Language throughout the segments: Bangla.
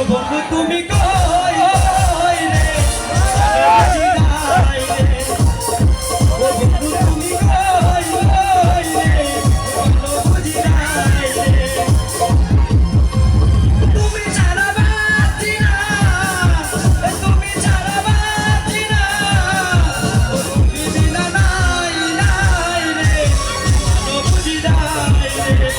বন্ধু তুমি কই কই রে বুঝি নাই রে ও বন্ধু তুমি কই কই রে বুঝি নাই রে তুমি ছাড়া বাঁচি না তুমি ছাড়া বাঁচি না তুমি বিনা নাই নাই রে বুঝি নাই রে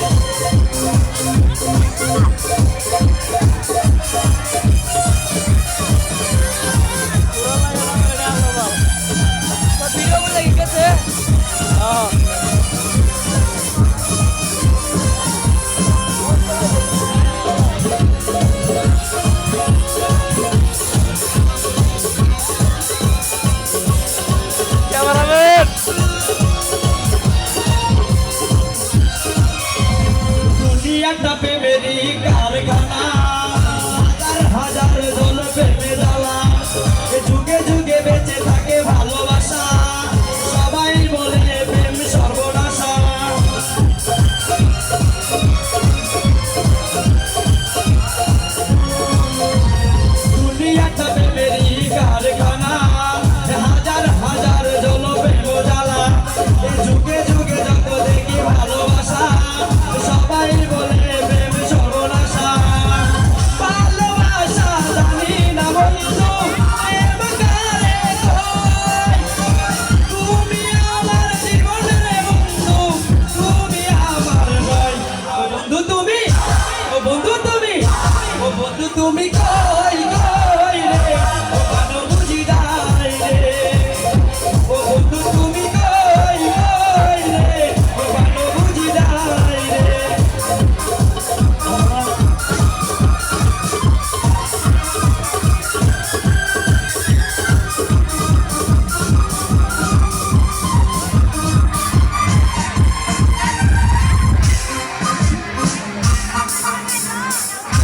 একটা প্রেমেরই কারখানা হাজার হাজার জন প্রেমে জ্বালা যুগে যুগে বেঁচে থাকে ভালোবাসা সবাই বলে প্রেম সর্বনাশা একটা প্রেমেরই কারখানা হাজার হাজার জন প্রেম জ্বালা যুগে যুগে যত দেখি ভালোবাসা সবাই বলে প্রেম সর্বনাশা ভালোবাসা জানি না বন্ধু প্রেম কারে কয় তুমি আমার জীবনের বন্ধু তুমি আমার নয় ও বন্ধু তুমি ও বন্ধু তুমি ও বন্ধু তুমি কয়